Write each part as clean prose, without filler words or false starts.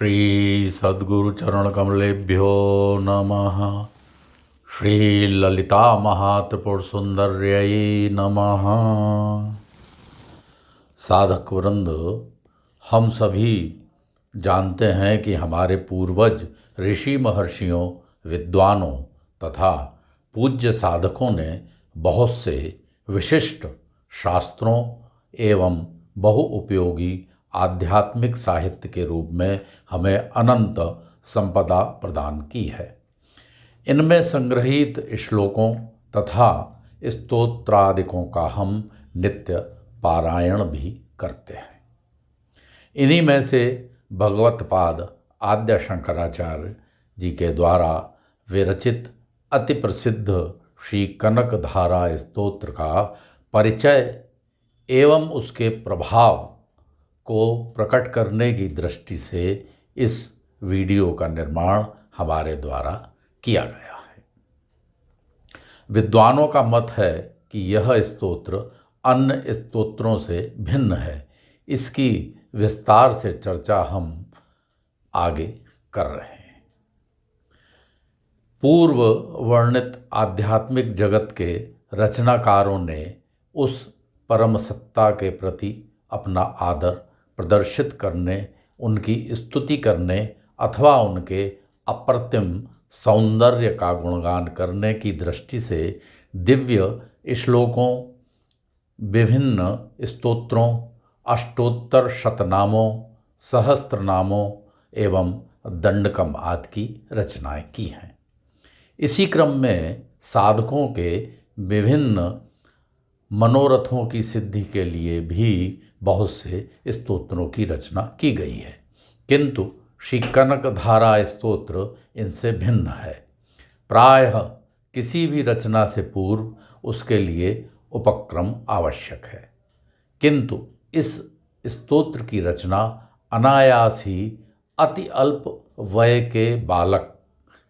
श्री सद्गुरु चरण कमलेभ्यो नमः। श्री ललिता महात्रिपुर सुंदर्यै नमः। साधक वृंद, हम सभी जानते हैं कि हमारे पूर्वज ऋषि महर्षियों, विद्वानों तथा पूज्य साधकों ने बहुत से विशिष्ट शास्त्रों एवं बहुउपयोगी आध्यात्मिक साहित्य के रूप में हमें अनंत संपदा प्रदान की है। इनमें संग्रहित श्लोकों तथा स्तोत्रादिकों का हम नित्य पारायण भी करते हैं। इन्हीं में से भगवत्पाद आद्य शंकराचार्य जी के द्वारा विरचित अति प्रसिद्ध श्री कनकधारा स्तोत्र का परिचय एवं उसके प्रभाव को प्रकट करने की दृष्टि से इस वीडियो का निर्माण हमारे द्वारा किया गया है। विद्वानों का मत है कि यह स्तोत्र अन्य स्तोत्रों से भिन्न है। इसकी विस्तार से चर्चा हम आगे कर रहे हैं। पूर्व वर्णित आध्यात्मिक जगत के रचनाकारों ने उस परम सत्ता के प्रति अपना आदर प्रदर्शित करने, उनकी स्तुति करने अथवा उनके अप्रतिम सौंदर्य का गुणगान करने की दृष्टि से दिव्य श्लोकों, विभिन्न स्तोत्रों, अष्टोत्तर शतनामों, सहस्त्रनामों एवं दंडकम आदि की रचनाएं की हैं। इसी क्रम में साधकों के विभिन्न मनोरथों की सिद्धि के लिए भी बहुत से स्तोत्रों की रचना की गई है, किंतु श्री कनकधारा स्तोत्र इनसे भिन्न है। प्रायः किसी भी रचना से पूर्व उसके लिए उपक्रम आवश्यक है, किंतु इस स्तोत्र की रचना अनायास ही अति अल्प वय के बालक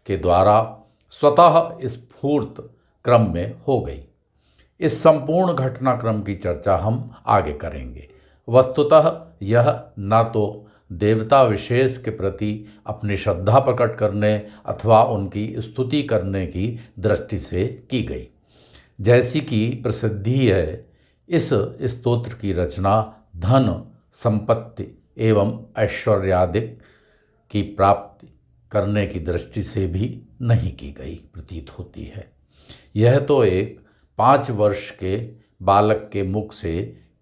के द्वारा स्वतः स्फूर्त क्रम में हो गई। इस संपूर्ण घटनाक्रम की चर्चा हम आगे करेंगे। वस्तुतः यह न तो देवता विशेष के प्रति अपनी श्रद्धा प्रकट करने अथवा उनकी स्तुति करने की दृष्टि से की गई, जैसी कि प्रसिद्धि है। इस स्तोत्र की रचना धन, संपत्ति एवं ऐश्वर्यादिक की प्राप्ति करने की दृष्टि से भी नहीं की गई प्रतीत होती है। यह तो एक 5 वर्ष के बालक के मुख से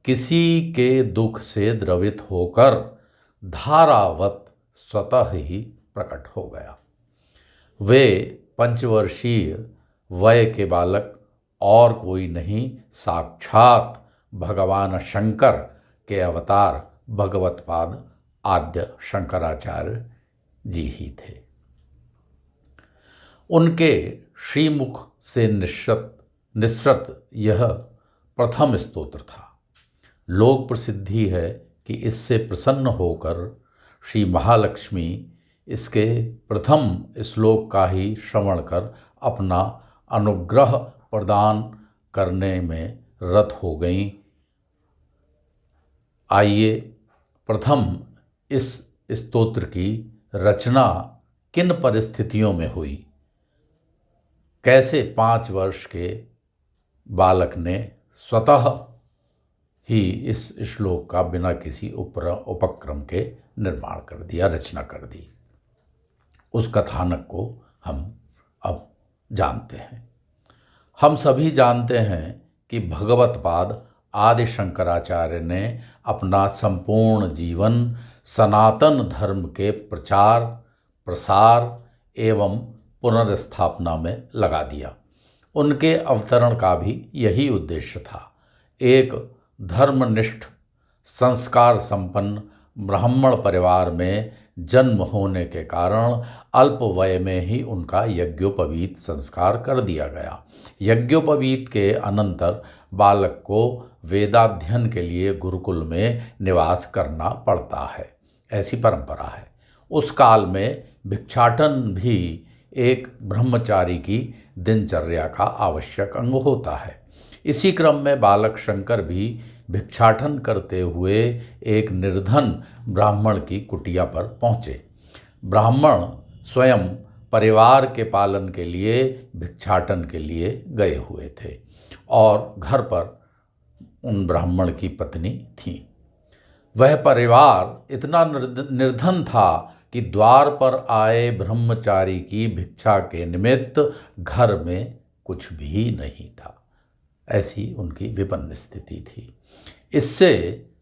किसी के दुख से द्रवित होकर धारावत स्वतः ही प्रकट हो गया। वे 5 वर्षीय वय के बालक और कोई नहीं, साक्षात भगवान शंकर के अवतार भगवत्पाद आद्य शंकराचार्य जी ही थे। उनके श्रीमुख से निसृत यह प्रथम स्तोत्र था। लोक प्रसिद्धि है कि इससे प्रसन्न होकर श्री महालक्ष्मी इसके प्रथम श्लोक का ही श्रवण कर अपना अनुग्रह प्रदान करने में रत हो गईं। आइए प्रथम इस स्तोत्र की रचना किन परिस्थितियों में हुई, कैसे 5 वर्ष के बालक ने स्वतः ही इस श्लोक का बिना किसी उपक्रम के निर्माण कर दिया, रचना कर दी, उस कथानक को हम अब जानते हैं। हम सभी जानते हैं कि भगवत्पाद आदि शंकराचार्य ने अपना संपूर्ण जीवन सनातन धर्म के प्रचार, प्रसार एवं पुनर्स्थापना में लगा दिया। उनके अवतरण का भी यही उद्देश्य था। एक धर्मनिष्ठ, संस्कार संपन्न ब्राह्मण परिवार में जन्म होने के कारण अल्प वय में ही उनका यज्ञोपवीत संस्कार कर दिया गया। यज्ञोपवीत के अनंतर बालक को वेदाध्ययन के लिए गुरुकुल में निवास करना पड़ता है, ऐसी परंपरा है। उस काल में भिक्षाटन भी एक ब्रह्मचारी की दिनचर्या का आवश्यक अंग होता है। इसी क्रम में बालक शंकर भी भिक्षाटन करते हुए एक निर्धन ब्राह्मण की कुटिया पर पहुँचे। ब्राह्मण स्वयं परिवार के पालन के लिए भिक्षाटन के लिए गए हुए थे और घर पर उन ब्राह्मण की पत्नी थी। वह परिवार इतना निर्धन था कि द्वार पर आए ब्रह्मचारी की भिक्षा के निमित्त घर में कुछ भी नहीं था। ऐसी उनकी विपन्न स्थिति थी। इससे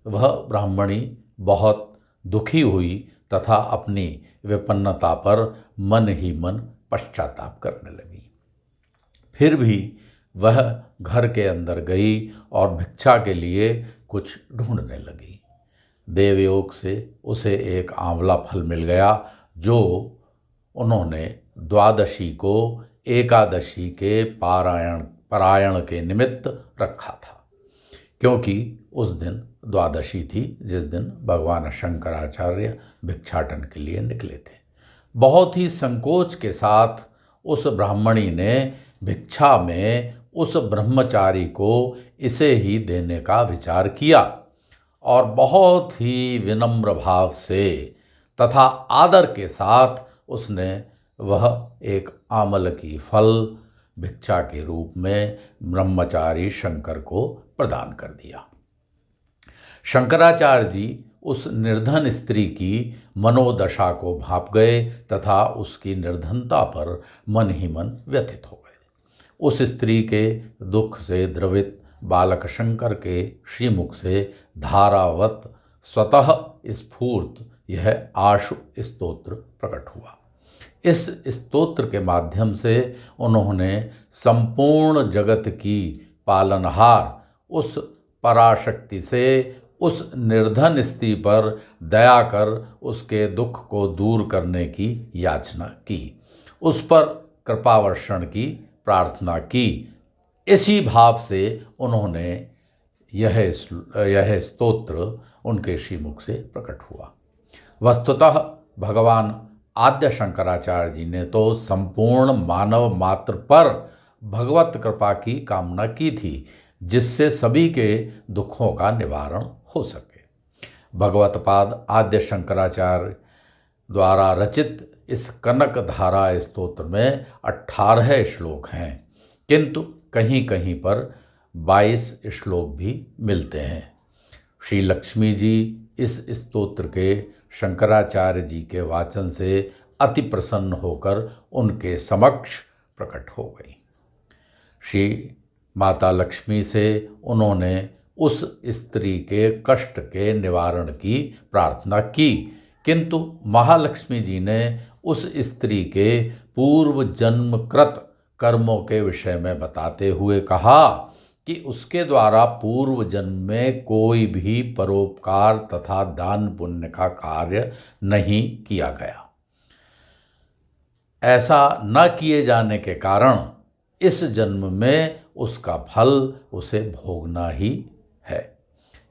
वह ब्राह्मणी बहुत दुखी हुई तथा अपनी विपन्नता पर मन ही मन पश्चाताप करने लगी। फिर भी वह घर के अंदर गई और भिक्षा के लिए कुछ ढूंढने लगी। देवयोग से उसे एक आंवला फल मिल गया जो उन्होंने द्वादशी को एकादशी के पारायण के निमित्त रखा था, क्योंकि उस दिन द्वादशी थी जिस दिन भगवान शंकराचार्य भिक्षाटन के लिए निकले थे। बहुत ही संकोच के साथ उस ब्राह्मणी ने भिक्षा में उस ब्रह्मचारी को इसे ही देने का विचार किया और बहुत ही विनम्र भाव से तथा आदर के साथ उसने वह एक आमल की फल भिक्षा के रूप में ब्रह्मचारी शंकर को प्रदान कर दिया। शंकराचार्य जी उस निर्धन स्त्री की मनोदशा को भाप गए तथा उसकी निर्धनता पर मन ही मन व्यथित हो गए। उस स्त्री के दुख से द्रवित बालक शंकर के श्रीमुख से धारावत स्वतः स्फूर्त यह आशु स्तोत्र प्रकट हुआ। इस स्तोत्र के माध्यम से उन्होंने संपूर्ण जगत की पालनहार उस पराशक्ति से उस निर्धन स्त्री पर दया कर उसके दुख को दूर करने की याचना की, उस पर कृपावर्षण की प्रार्थना की। इसी भाव से उन्होंने यह स्तोत्र उनके श्रीमुख से प्रकट हुआ। वस्तुतः भगवान आद्य शंकराचार्य जी ने तो संपूर्ण मानव मात्र पर भगवत कृपा की कामना की थी, जिससे सभी के दुखों का निवारण हो सके। भगवत पाद आद्य शंकराचार्य द्वारा रचित इस कनक धारा स्तोत्र में 18 श्लोक हैं, किंतु कहीं कहीं पर 22 श्लोक भी मिलते हैं। श्री लक्ष्मी जी इस स्तोत्र के शंकराचार्य जी के वाचन से अति प्रसन्न होकर उनके समक्ष प्रकट हो गई। श्री माता लक्ष्मी से उन्होंने उस स्त्री के कष्ट के निवारण की प्रार्थना की, किंतु महालक्ष्मी जी ने उस स्त्री के पूर्व जन्मकृत कर्मों के विषय में बताते हुए कहा कि उसके द्वारा पूर्व जन्म में कोई भी परोपकार तथा दान पुण्य का कार्य नहीं किया गया। ऐसा न किए जाने के कारण इस जन्म में उसका फल उसे भोगना ही है।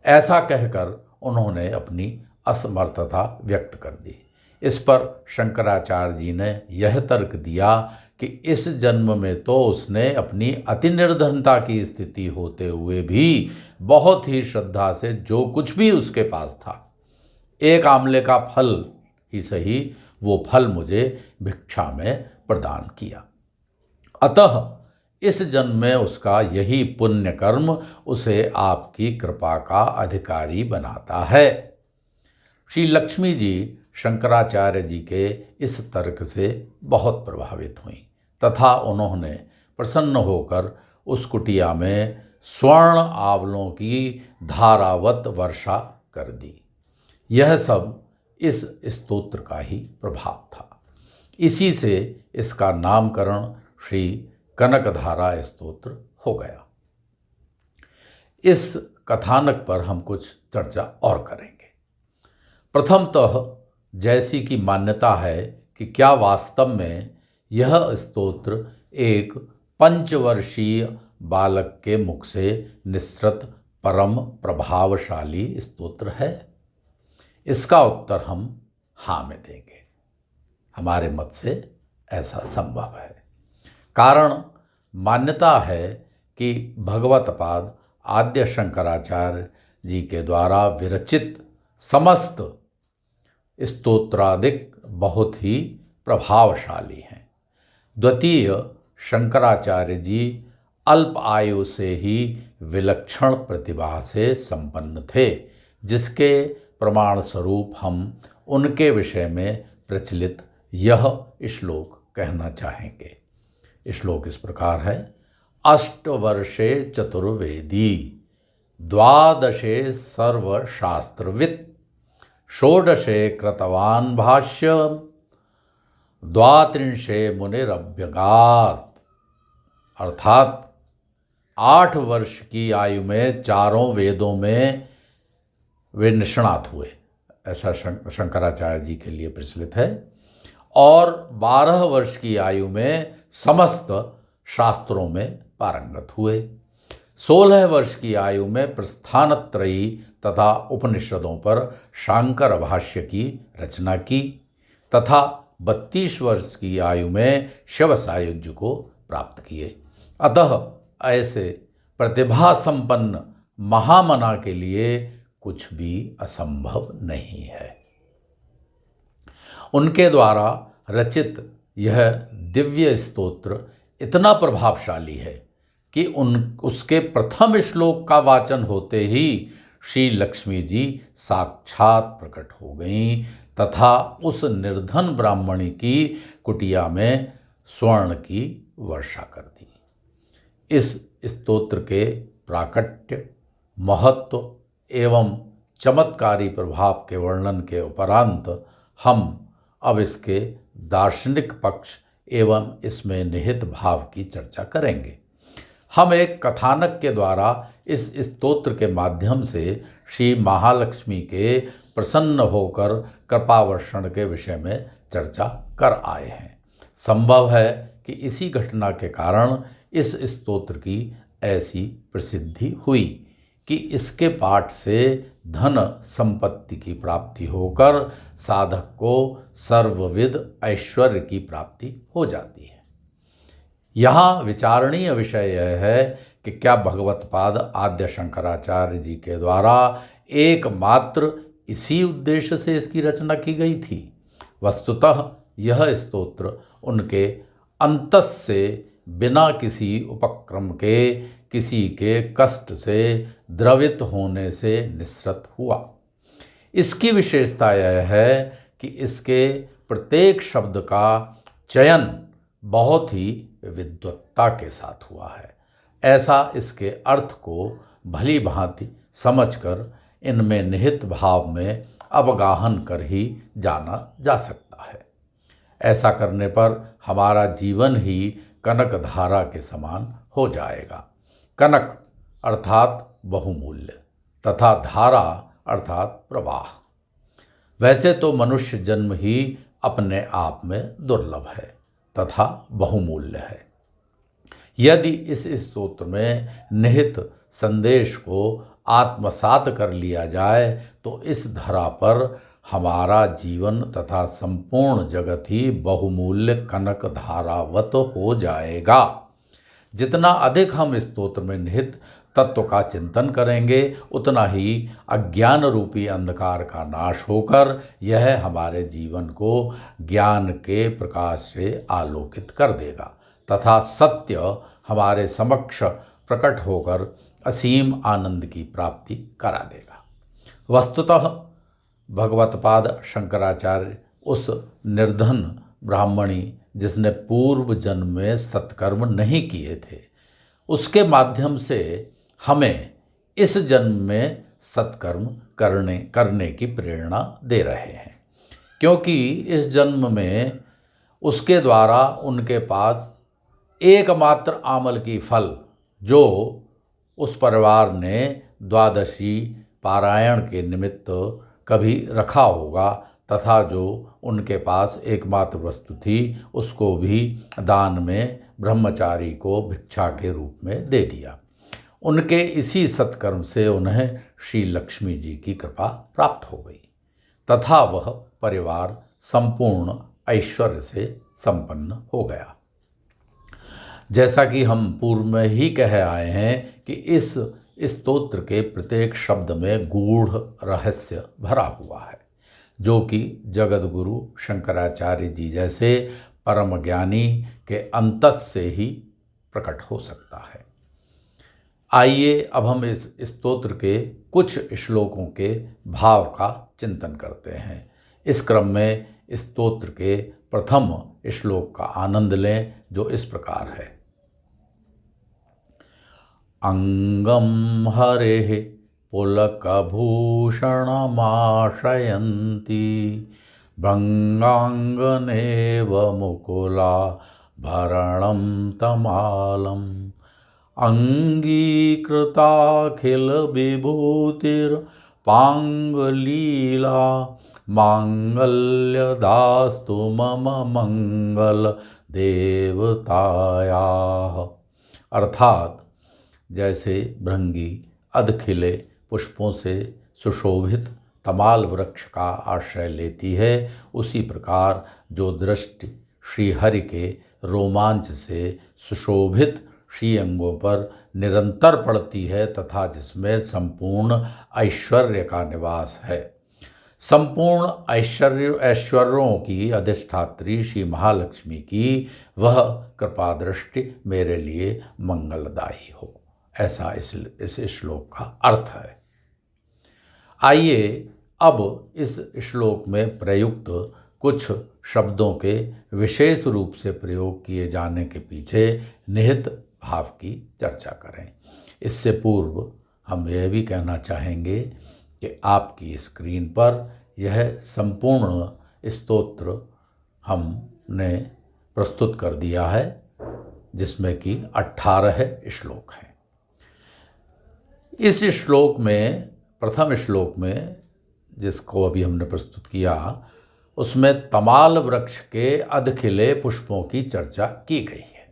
ऐसा कहकर उन्होंने अपनी असमर्थता व्यक्त कर दी। इस पर शंकराचार्य जी ने यह तर्क दिया कि इस जन्म में तो उसने अपनी अति निर्धनता की स्थिति होते हुए भी बहुत ही श्रद्धा से जो कुछ भी उसके पास था, एक आंवले का फल ही सही, वो फल मुझे भिक्षा में प्रदान किया। अतः इस जन्म में उसका यही पुण्य कर्म उसे आपकी कृपा का अधिकारी बनाता है। श्री लक्ष्मी जी शंकराचार्य जी के इस तर्क से बहुत प्रभावित हुईं तथा उन्होंने प्रसन्न होकर उस कुटिया में स्वर्ण आंवलों की धारावत वर्षा कर दी। यह सब इस स्तोत्र का ही प्रभाव था। इसी से इसका नामकरण श्री कनकधारा स्तोत्र हो गया। इस कथानक पर हम कुछ चर्चा और करेंगे। प्रथमतः जैसी कि मान्यता है कि क्या वास्तव में यह स्तोत्र एक पंचवर्षीय बालक के मुख से निसृत परम प्रभावशाली स्तोत्र है? इसका उत्तर हम हाँ में देंगे। हमारे मत से ऐसा संभव है। कारण मान्यता है कि भगवत पाद आद्य शंकराचार्य जी के द्वारा विरचित समस्त स्तोत्रादिक बहुत ही प्रभावशाली हैं। द्वितीय, शंकराचार्य जी अल्प आयु से ही विलक्षण प्रतिभा से संपन्न थे, जिसके प्रमाण स्वरूप हम उनके विषय में प्रचलित यह श्लोक कहना चाहेंगे। श्लोक इस प्रकार है। अष्टवर्षे चतुर्वेदी, द्वादशे सर्वशास्त्रवित्, षोडशे कृतवान् भाष्यम्, द्वात्रिंशे मुनिरभ्यगात्। अर्थात 8 वर्ष की आयु में चारों वेदों में वे निष्णात हुए, ऐसा शंकराचार्य जी के लिए प्रचलित है। और 12 वर्ष की आयु में समस्त शास्त्रों में पारंगत हुए। 16 वर्ष की आयु में प्रस्थानत्रयी तथा उपनिषदों पर शांकर भाष्य की रचना की तथा 32 वर्ष की आयु में शिव सायुज्य को प्राप्त किए। अतः ऐसे प्रतिभा संपन्न महामना के लिए कुछ भी असंभव नहीं है। उनके द्वारा रचित यह दिव्य स्तोत्र इतना प्रभावशाली है कि उसके प्रथम श्लोक का वाचन होते ही श्री लक्ष्मी जी साक्षात प्रकट हो गईं तथा उस निर्धन ब्राह्मणी की कुटिया में स्वर्ण की वर्षा कर दी। इस स्तोत्र के प्राकट्य, महत्व एवं चमत्कारी प्रभाव के वर्णन के उपरांत हम अब इसके दार्शनिक पक्ष एवं इसमें निहित भाव की चर्चा करेंगे। हम एक कथानक के द्वारा इस स्तोत्र के माध्यम से श्री महालक्ष्मी के प्रसन्न होकर कृपावर्षण के विषय में चर्चा कर आए हैं। संभव है कि इसी घटना के कारण इस स्तोत्र की ऐसी प्रसिद्धि हुई कि इसके पाठ से धन संपत्ति की प्राप्ति होकर साधक को सर्वविध ऐश्वर्य की प्राप्ति हो जाती है। यहाँ विचारणीय विषय यह है कि क्या भगवत्पाद आद्य शंकराचार्य जी के द्वारा एकमात्र इसी उद्देश्य से इसकी रचना की गई थी। वस्तुतः यह स्तोत्र उनके अंतस से बिना किसी उपक्रम के, किसी के कष्ट से द्रवित होने से निःसृत हुआ। इसकी विशेषता यह है कि इसके प्रत्येक शब्द का चयन बहुत ही विद्वत्ता के साथ हुआ है। ऐसा इसके अर्थ को भली भांति समझकर इनमें निहित भाव में अवगाहन कर ही जाना जा सकता है। ऐसा करने पर हमारा जीवन ही कनक धारा के समान हो जाएगा। कनक अर्थात बहुमूल्य तथा धारा अर्थात प्रवाह। वैसे तो मनुष्य जन्म ही अपने आप में दुर्लभ है तथा बहुमूल्य है। यदि इस स्तोत्र में निहित संदेश को आत्मसात कर लिया जाए तो इस धरा पर हमारा जीवन तथा संपूर्ण जगत ही बहुमूल्य कनक धारावत हो जाएगा। जितना अधिक हम इस स्तोत्र में निहित तत्व का चिंतन करेंगे उतना ही अज्ञान रूपी अंधकार का नाश होकर यह हमारे जीवन को ज्ञान के प्रकाश से आलोकित कर देगा तथा सत्य हमारे समक्ष प्रकट होकर असीम आनंद की प्राप्ति करा देगा। वस्तुतः भगवत्पाद शंकराचार्य उस निर्धन ब्राह्मणी जिसने पूर्व जन्म में सत्कर्म नहीं किए थे, उसके माध्यम से हमें इस जन्म में सत्कर्म करने की प्रेरणा दे रहे हैं, क्योंकि इस जन्म में उसके द्वारा उनके पास एकमात्र आमल की फल जो उस परिवार ने द्वादशी पारायण के निमित्त कभी रखा होगा तथा जो उनके पास एकमात्र वस्तु थी उसको भी दान में ब्रह्मचारी को भिक्षा के रूप में दे दिया। उनके इसी सत्कर्म से उन्हें श्री लक्ष्मी जी की कृपा प्राप्त हो गई तथा वह परिवार संपूर्ण ऐश्वर्य से संपन्न हो गया। जैसा कि हम पूर्व में ही कह आए हैं कि इस स्तोत्र के प्रत्येक शब्द में गूढ़ रहस्य भरा हुआ है। जो कि जगत गुरु शंकराचार्य जी जैसे परम ज्ञानी के अंतस से ही प्रकट हो सकता है। आइए अब हम इस स्तोत्र के कुछ श्लोकों के भाव का चिंतन करते हैं। इस क्रम में स्तोत्र के प्रथम श्लोक का आनंद लें, जो इस प्रकार है। अंगम हरेः पुलकभूषणमाश्रयन्ती भृङ्गाङ्गनेव मुकुलाभरणं तमालम् अङ्गीकृताखिलविभूतिर्पाङ्गलीला माङ्गल्यदास्तु मम मंगलदेवतायाः। अर्थात जैसे भृंगी अधखिले पुष्पों से सुशोभित तमाल वृक्ष का आश्रय लेती है, उसी प्रकार जो दृष्टि श्री हरि के रोमांच से सुशोभित श्री अंगों पर निरंतर पड़ती है तथा जिसमें संपूर्ण ऐश्वर्य का निवास है। संपूर्ण ऐश्वर्यों की अधिष्ठात्री श्री महालक्ष्मी की वह कृपा दृष्टि मेरे लिए मंगलदायी हो, ऐसा इस श्लोक का अर्थ है। आइए अब इस श्लोक में प्रयुक्त कुछ शब्दों के विशेष रूप से प्रयोग किए जाने के पीछे निहित भाव की चर्चा करें। इससे पूर्व हम यह भी कहना चाहेंगे कि आपकी स्क्रीन पर यह संपूर्ण स्तोत्र हमने प्रस्तुत कर दिया है, जिसमें कि 18 श्लोक हैं। इस श्लोक में, प्रथम श्लोक में जिसको अभी हमने प्रस्तुत किया, उसमें तमाल वृक्ष के अधखिले पुष्पों की चर्चा की गई है।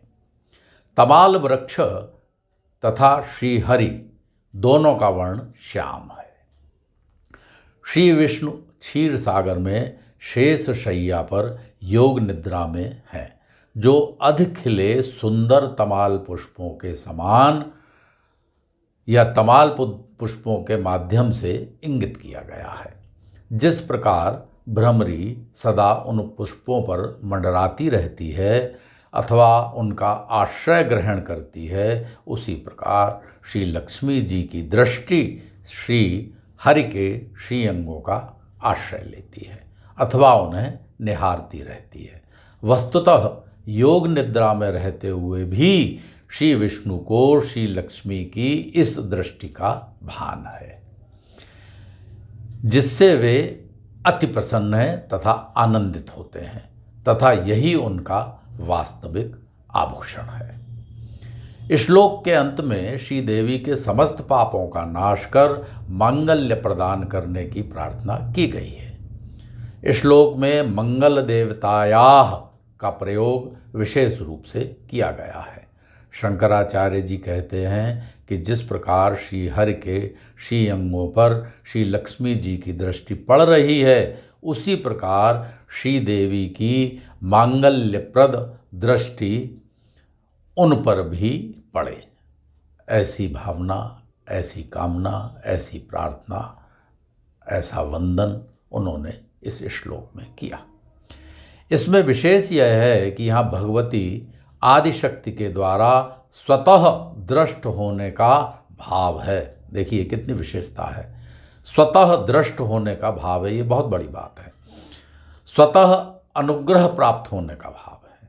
तमाल वृक्ष तथा श्री हरि दोनों का वर्ण श्याम है। श्री विष्णु क्षीर सागर में शेष शैया पर योग निद्रा में हैं, जो अधखिले सुंदर तमाल पुष्पों के समान या तमाल पुष्पों के माध्यम से इंगित किया गया है। जिस प्रकार भ्रमरी सदा उन पुष्पों पर मंडराती रहती है अथवा उनका आश्रय ग्रहण करती है, उसी प्रकार श्री लक्ष्मी जी की दृष्टि श्री हरि के श्री अंगों का आश्रय लेती है अथवा उन्हें निहारती रहती है। वस्तुतः योग निद्रा में रहते हुए भी श्री विष्णु को श्री लक्ष्मी की इस दृष्टि का भान है, जिससे वे अति प्रसन्न हैं तथा आनंदित होते हैं, तथा यही उनका वास्तविक आभूषण है। श्लोक के अंत में श्री देवी के समस्त पापों का नाश कर मंगल्य प्रदान करने की प्रार्थना की गई है। श्लोक में मंगल देवतायाः का प्रयोग विशेष रूप से किया गया है। शंकराचार्य जी कहते हैं कि जिस प्रकार श्री हरि के श्री अंगों पर श्री लक्ष्मी जी की दृष्टि पड़ रही है, उसी प्रकार श्री देवी की मांगल्यप्रद दृष्टि उन पर भी पड़े, ऐसी भावना, ऐसी कामना, ऐसी प्रार्थना, ऐसा वंदन उन्होंने इस श्लोक में किया। इसमें विशेष यह है कि यहाँ भगवती आदिशक्ति के द्वारा स्वतः दृष्ट होने का भाव है। देखिए कितनी विशेषता है, स्वतः दृष्ट होने का भाव है, ये बहुत बड़ी बात है। स्वतः अनुग्रह प्राप्त होने का भाव है।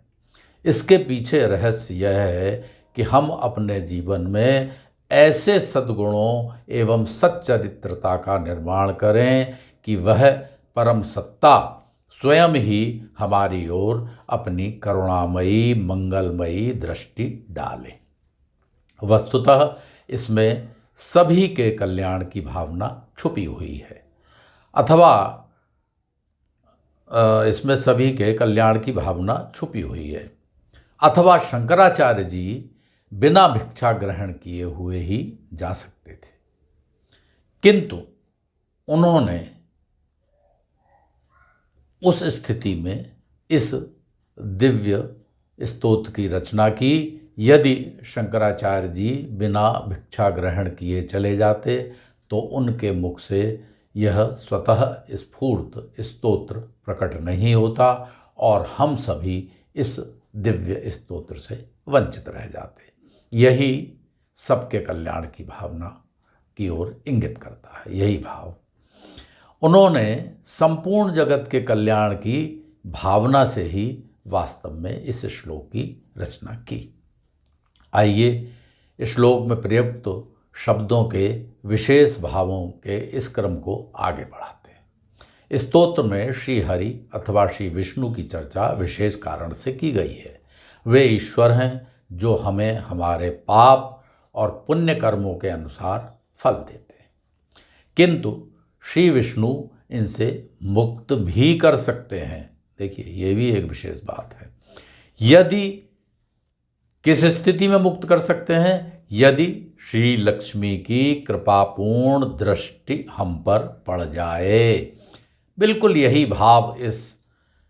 इसके पीछे रहस्य यह है कि हम अपने जीवन में ऐसे सद्गुणों एवं सच्चरित्रता का निर्माण करें कि वह परम सत्ता स्वयं ही हमारी ओर अपनी करुणामयी मंगलमयी दृष्टि डाले। वस्तुतः इसमें सभी के कल्याण की भावना छुपी हुई है, अथवा इसमें सभी के कल्याण की भावना छुपी हुई है, अथवा शंकराचार्य जी बिना भिक्षा ग्रहण किए हुए ही जा सकते थे, किंतु उन्होंने उस स्थिति में इस दिव्य स्तोत्र की रचना की। यदि शंकराचार्य जी बिना भिक्षा ग्रहण किए चले जाते तो उनके मुख से यह स्वतः स्फूर्त स्तोत्र प्रकट नहीं होता और हम सभी इस दिव्य स्तोत्र से वंचित रह जाते। यही सबके कल्याण की भावना की ओर इंगित करता है। यही भाव उन्होंने संपूर्ण जगत के कल्याण की भावना से ही वास्तव में इस श्लोक की रचना की। आइए श्लोक में प्रयुक्त शब्दों के विशेष भावों के इस क्रम को आगे बढ़ाते हैं। स्तोत्र में श्री हरि अथवा श्री विष्णु की चर्चा विशेष कारण से की गई है। वे ईश्वर हैं जो हमें हमारे पाप और पुण्य कर्मों के अनुसार फल देते हैं, किंतु श्री विष्णु इनसे मुक्त भी कर सकते हैं। देखिए, ये भी एक विशेष बात है। यदि किस स्थिति में मुक्त कर सकते हैं? यदि श्री लक्ष्मी की कृपापूर्ण दृष्टि हम पर पड़ जाए। बिल्कुल यही भाव इस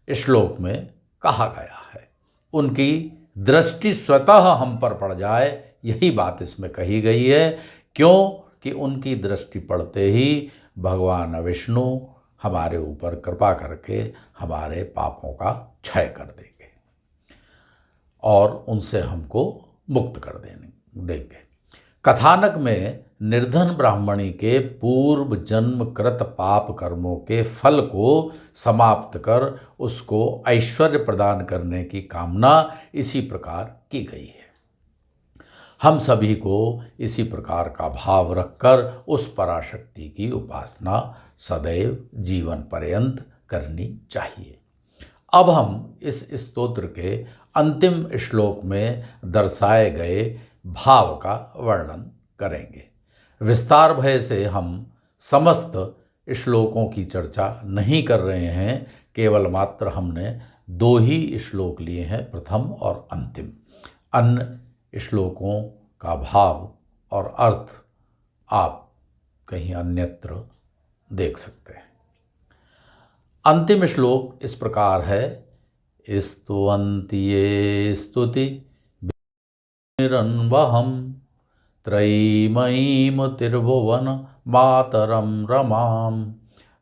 श्लोक में कहा गया है। उनकी दृष्टि स्वतः हम पर पड़ जाए, यही बात इसमें कही गई है। क्यों कि उनकी दृष्टि पड़ते ही भगवान विष्णु हमारे ऊपर कृपा करके हमारे पापों का क्षय कर देंगे और उनसे हमको मुक्त कर देंगे। कथानक में निर्धन ब्राह्मणी के पूर्व जन्म कृत पाप कर्मों के फल को समाप्त कर उसको ऐश्वर्य प्रदान करने की कामना इसी प्रकार की गई है। हम सभी को इसी प्रकार का भाव रखकर उस पराशक्ति की उपासना सदैव जीवन पर्यंत करनी चाहिए। अब हम इस स्तोत्र के अंतिम श्लोक में दर्शाए गए भाव का वर्णन करेंगे। विस्तार भय से हम समस्त श्लोकों की चर्चा नहीं कर रहे हैं, केवल मात्र हमने 2 ही श्लोक लिए हैं, प्रथम और अंतिम। अन्य श्लोकों का भाव और अर्थ आप कहीं अन्यत्र देख सकते हैं। अंतिम श्लोक इस प्रकार है। स्तुवन्ति ये स्तुति निरन्वहं त्रयीमयीं त्रिभुवन मातरं रमां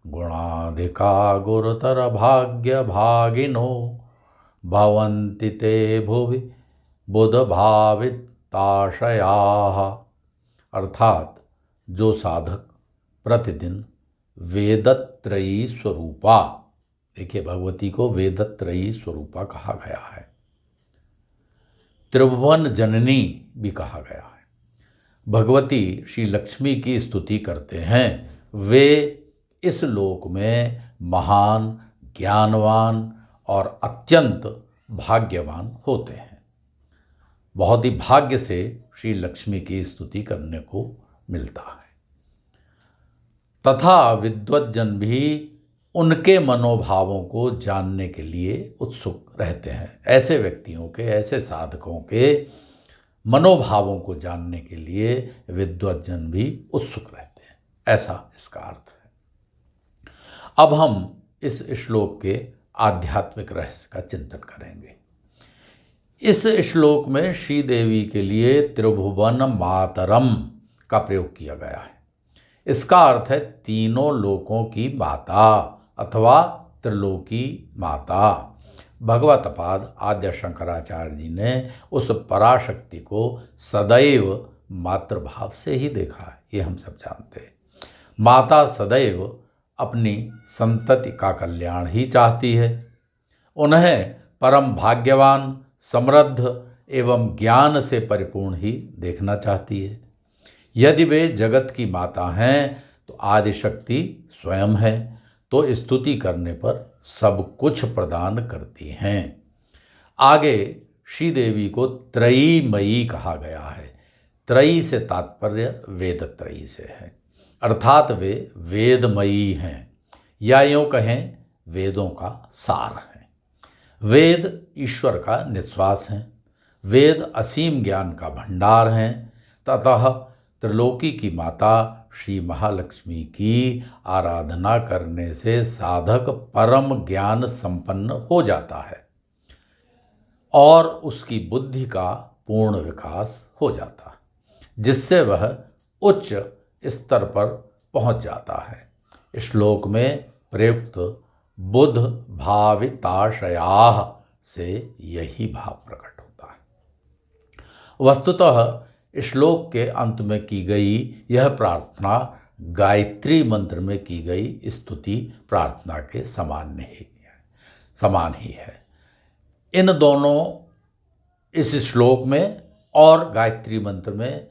गुणाधिका गुरुतर भाग्य भागिनो भवन्ति ते भुवि बुधभाविताशयाः। अर्थात जो साधक प्रतिदिन वेदत्रयी स्वरूपा, देखिए भगवती को वेदत्रयी स्वरूपा कहा गया है, त्रिभुवन जननी भी कहा गया है। भगवती श्री लक्ष्मी की स्तुति करते हैं, वे इस लोक में महान, ज्ञानवान और अत्यंत भाग्यवान होते हैं। बहुत ही भाग्य से श्री लक्ष्मी की स्तुति करने को मिलता है तथा विद्वज्जन भी उनके मनोभावों को जानने के लिए उत्सुक रहते हैं। ऐसे व्यक्तियों के, ऐसे साधकों के मनोभावों को जानने के लिए विद्वज्जन भी उत्सुक रहते हैं, ऐसा इसका अर्थ है। अब हम इस श्लोक के आध्यात्मिक रहस्य का चिंतन करेंगे। इस श्लोक में श्री देवी के लिए त्रिभुवन मातरम का प्रयोग किया गया है। इसका अर्थ है तीनों लोकों की माता अथवा त्रिलोकी माता। भगवतपाद आद्य शंकराचार्य जी ने उस पराशक्ति को सदैव मातृभाव से ही देखा है, ये हम सब जानते हैं। माता सदैव अपनी संतति का कल्याण ही चाहती है। उन्हें परम भाग्यवान, समृद्ध एवं ज्ञान से परिपूर्ण ही देखना चाहती है। यदि वे जगत की माता हैं तो आदिशक्ति स्वयं है, तो स्तुति करने पर सब कुछ प्रदान करती हैं। आगे श्री देवी को त्रयीमयी कहा गया है। त्रयी से तात्पर्य वेदत्रयी से है, अर्थात वे वेदमयी हैं, या यूँ कहें वेदों का सार है। वेद ईश्वर का निश्वास हैं, वेद असीम ज्ञान का भंडार हैं, ततः त्रिलोकी की माता श्री महालक्ष्मी की आराधना करने से साधक परम ज्ञान संपन्न हो जाता है और उसकी बुद्धि का पूर्ण विकास हो जाता है, जिससे वह उच्च स्तर पर पहुंच जाता है। श्लोक में प्रयुक्त बुध भाविताशयाः से यही भाव प्रकट होता है। वस्तुतः श्लोक के अंत में की गई यह प्रार्थना गायत्री मंत्र में की गई स्तुति प्रार्थना के समान ही है। इन दोनों, इस श्लोक में और गायत्री मंत्र में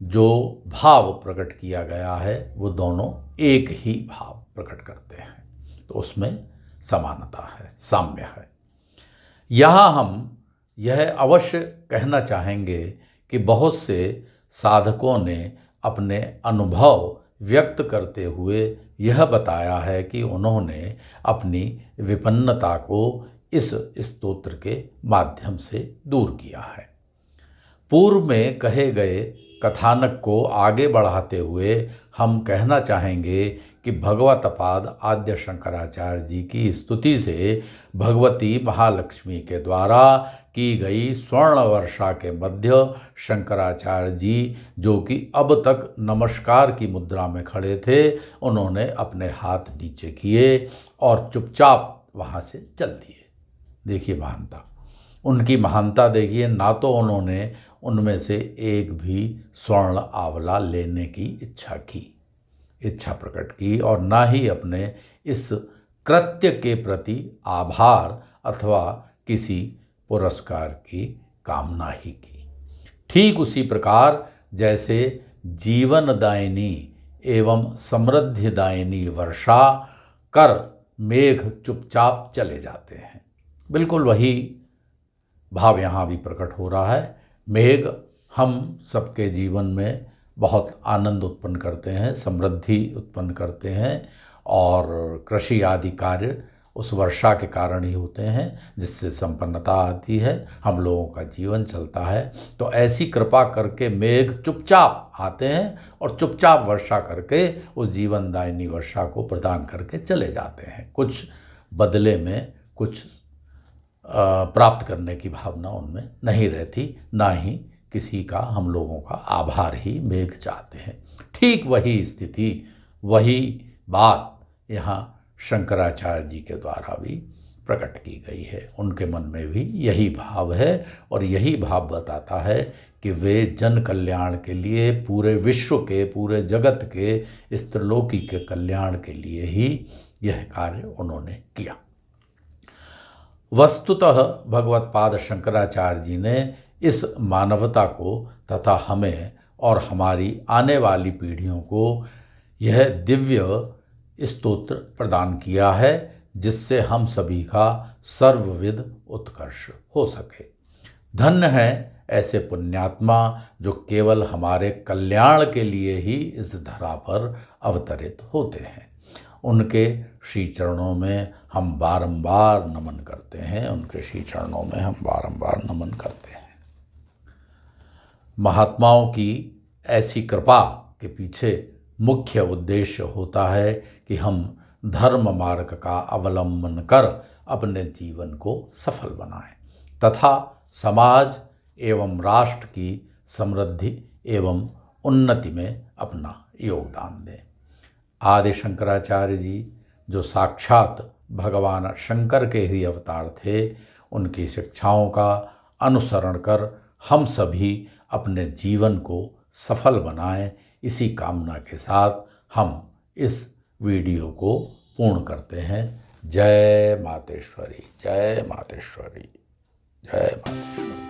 जो भाव प्रकट किया गया है वो दोनों एक ही भाव प्रकट करते हैं, तो उसमें समानता है, साम्य है। यहाँ हम यह अवश्य कहना चाहेंगे कि बहुत से साधकों ने अपने अनुभव व्यक्त करते हुए यह बताया है कि उन्होंने अपनी विपन्नता को इस स्तोत्र के माध्यम से दूर किया है। पूर्व में कहे गए कथानक को आगे बढ़ाते हुए हम कहना चाहेंगे कि भगवत्पाद आद्य शंकराचार्य जी की स्तुति से भगवती महालक्ष्मी के द्वारा की गई स्वर्ण वर्षा के मध्य शंकराचार्य जी, जो कि अब तक नमस्कार की मुद्रा में खड़े थे, उन्होंने अपने हाथ नीचे किए और चुपचाप वहाँ से चल दिए। देखिए महानता, उनकी महानता देखिए। ना तो उन्होंने उनमें से एक भी स्वर्ण आंवला लेने की इच्छा प्रकट की और ना ही अपने इस कृत्य के प्रति आभार अथवा किसी पुरस्कार की कामना ही की। ठीक उसी प्रकार जैसे जीवनदायिनी एवं समृद्धिदायिनी वर्षा कर मेघ चुपचाप चले जाते हैं, बिल्कुल वही भाव यहाँ भी प्रकट हो रहा है। मेघ हम सबके जीवन में बहुत आनंद उत्पन्न करते हैं, समृद्धि उत्पन्न करते हैं और कृषि आदि कार्य उस वर्षा के कारण ही होते हैं, जिससे संपन्नता आती है, हम लोगों का जीवन चलता है। तो ऐसी कृपा करके मेघ चुपचाप आते हैं और चुपचाप वर्षा करके उस जीवनदायिनी वर्षा को प्रदान करके चले जाते हैं। कुछ बदले में कुछ प्राप्त करने की भावना उनमें नहीं रहती, ना ही किसी का हम लोगों का आभार ही मेघ चाहते हैं। ठीक वही स्थिति, वही बात यहाँ शंकराचार्य जी के द्वारा भी प्रकट की गई है। उनके मन में भी यही भाव है और यही भाव बताता है कि वे जन कल्याण के लिए, पूरे विश्व के, पूरे जगत के, इस त्रिलोकी के कल्याण के लिए ही यह कार्य उन्होंने किया। वस्तुतः भगवत्पाद शंकराचार्य जी ने इस मानवता को तथा हमें और हमारी आने वाली पीढ़ियों को यह दिव्य स्तोत्र प्रदान किया है, जिससे हम सभी का सर्वविध उत्कर्ष हो सके। धन्य है ऐसे पुण्यात्मा जो केवल हमारे कल्याण के लिए ही इस धरा पर अवतरित होते हैं। उनके श्री चरणों में हम बारंबार नमन करते हैं, उनके श्री चरणों में हम बारंबार नमन करते हैं। महात्माओं की ऐसी कृपा के पीछे मुख्य उद्देश्य होता है कि हम धर्म मार्ग का अवलंबन कर अपने जीवन को सफल बनाएं तथा समाज एवं राष्ट्र की समृद्धि एवं उन्नति में अपना योगदान दें। आदि शंकराचार्य जी जो साक्षात भगवान शंकर के ही अवतार थे, उनकी शिक्षाओं का अनुसरण कर हम सभी अपने जीवन को सफल बनाएं, इसी कामना के साथ हम इस वीडियो को पूर्ण करते हैं। जय मातेश्वरी, जय मातेश्वरी, जय मातेश्वरी।